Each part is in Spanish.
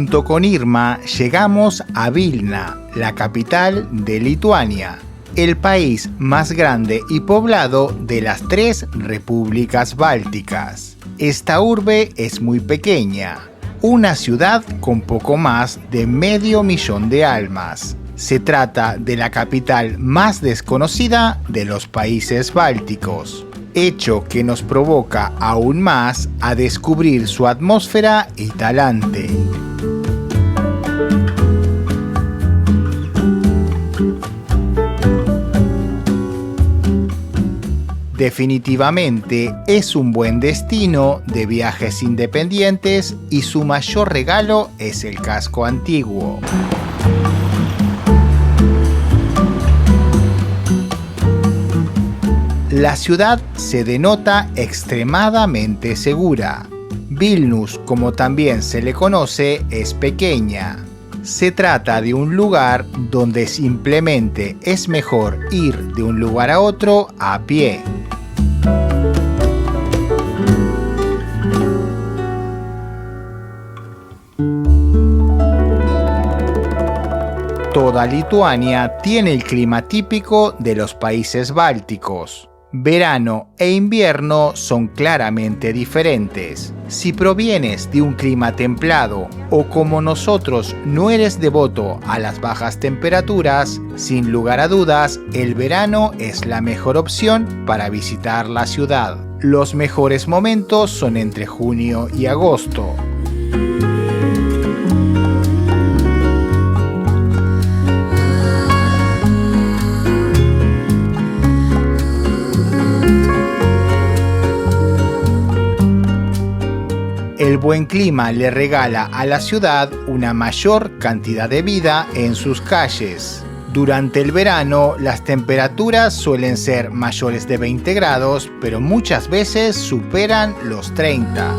Junto con Irma llegamos a Vilna, la capital de Lituania, el país más grande y poblado de las 3 repúblicas bálticas. Esta urbe es muy pequeña, una ciudad con poco más de 500.000 de almas. Se trata de la capital más desconocida de los países bálticos, hecho que nos provoca aún más a descubrir su atmósfera y talante. Definitivamente es un buen destino de viajes independientes y su mayor regalo es el casco antiguo. La ciudad se denota extremadamente segura. Vilnius, como también se le conoce, es pequeña. Se trata de un lugar donde simplemente es mejor ir de un lugar a otro a pie. Toda Lituania tiene el clima típico de los países bálticos. Verano e invierno son claramente diferentes. Si provienes de un clima templado o como nosotros no eres devoto a las bajas temperaturas, sin lugar a dudas, el verano es la mejor opción para visitar la ciudad. Los mejores momentos son entre junio y agosto. El buen clima le regala a la ciudad una mayor cantidad de vida en sus calles. Durante el verano, las temperaturas suelen ser mayores de 20 grados, pero muchas veces superan los 30.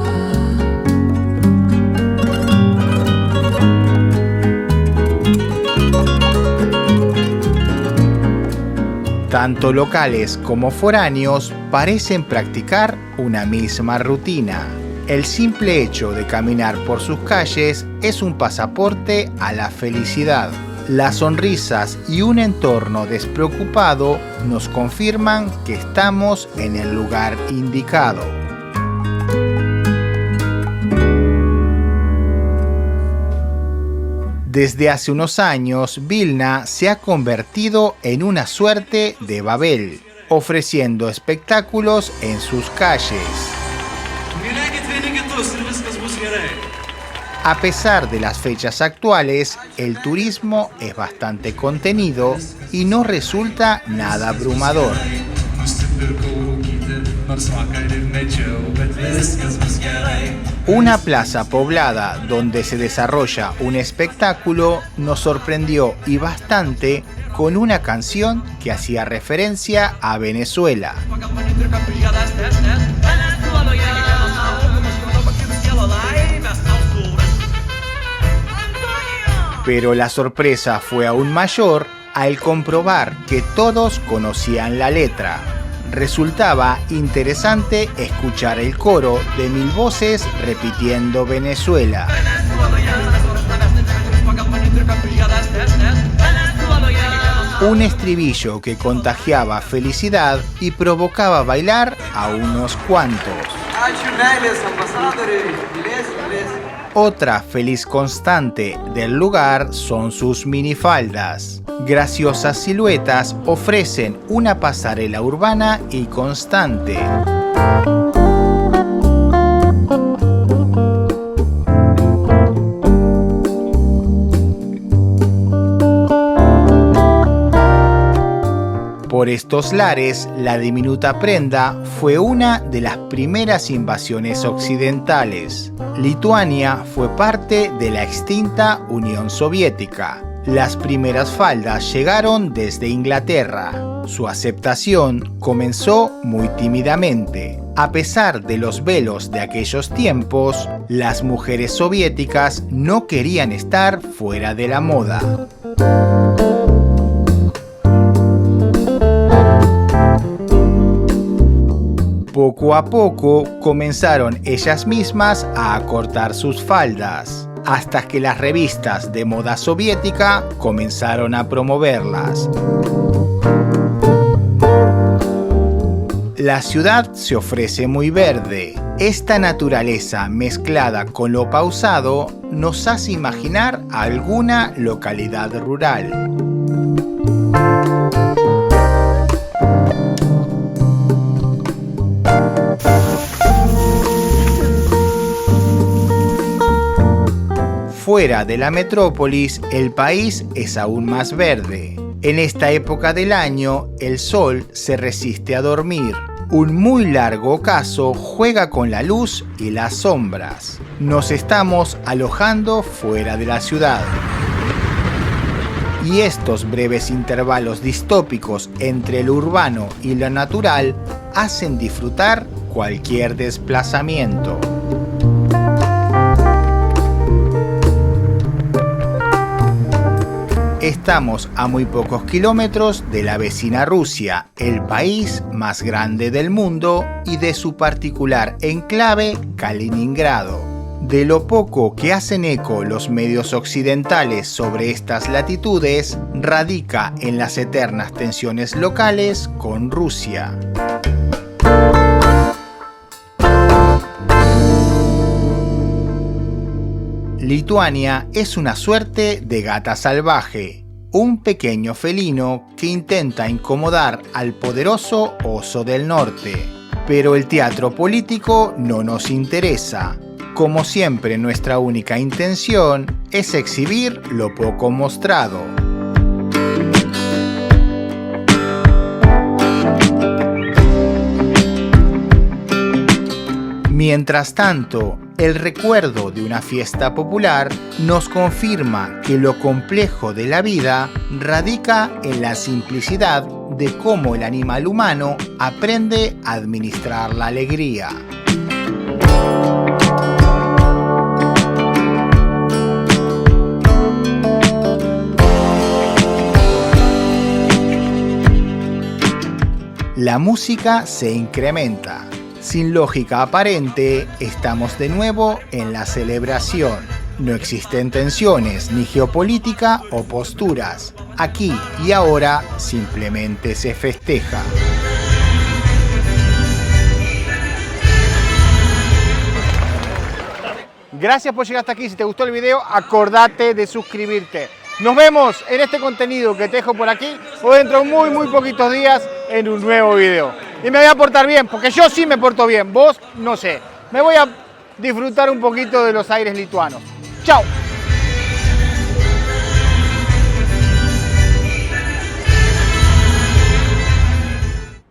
Tanto locales como foráneos parecen practicar una misma rutina. El simple hecho de caminar por sus calles es un pasaporte a la felicidad. Las sonrisas y un entorno despreocupado nos confirman que estamos en el lugar indicado. Desde hace unos años, Vilna se ha convertido en una suerte de Babel, ofreciendo espectáculos en sus calles. A pesar de las fechas actuales, el turismo es bastante contenido y no resulta nada abrumador. Una plaza poblada donde se desarrolla un espectáculo nos sorprendió y bastante con una canción que hacía referencia a Venezuela. Pero la sorpresa fue aún mayor al comprobar que todos conocían la letra. Resultaba interesante escuchar el coro de 1000 voces repitiendo Venezuela. Un estribillo que contagiaba felicidad y provocaba bailar a unos cuantos. Otra feliz constante del lugar son sus minifaldas. Graciosas siluetas ofrecen una pasarela urbana y constante. Por estos lares, la diminuta prenda fue una de las primeras invasiones occidentales. Lituania fue parte de la extinta Unión Soviética. Las primeras faldas llegaron desde Inglaterra. Su aceptación comenzó muy tímidamente. A pesar de los velos de aquellos tiempos, las mujeres soviéticas no querían estar fuera de la moda. Poco a poco comenzaron ellas mismas a acortar sus faldas. hasta que las revistas de moda soviética comenzaron a promoverlas. La ciudad se ofrece muy verde. Esta naturaleza mezclada con lo pausado nos hace imaginar alguna localidad rural. Fuera de la metrópolis, el país es aún más verde. En esta época del año, el sol se resiste a dormir. Un muy largo ocaso juega con la luz y las sombras. Nos estamos alojando fuera de la ciudad. Y estos breves intervalos distópicos entre lo urbano y lo natural hacen disfrutar cualquier desplazamiento. Estamos a muy pocos kilómetros de la vecina Rusia, el país más grande del mundo, y de su particular enclave Kaliningrado. De lo poco que hacen eco los medios occidentales sobre estas latitudes, radica en las eternas tensiones locales con Rusia. Lituania es una suerte de gata salvaje, un pequeño felino que intenta incomodar al poderoso oso del norte. Pero el teatro político no nos interesa. Como siempre, nuestra única intención es exhibir lo poco mostrado. Mientras tanto, el recuerdo de una fiesta popular nos confirma que lo complejo de la vida radica en la simplicidad de cómo el animal humano aprende a administrar la alegría. La música se incrementa. Sin lógica aparente, estamos de nuevo en la celebración. No existen tensiones, ni geopolítica o posturas. Aquí y ahora simplemente se festeja. Gracias por llegar hasta aquí. Si te gustó el video, acordate de suscribirte. Nos vemos en este contenido que te dejo por aquí o dentro de muy poquitos días en un nuevo video. Y me voy a portar bien, porque yo sí me porto bien, vos no sé. Me voy a disfrutar un poquito de los aires lituanos. ¡Chao!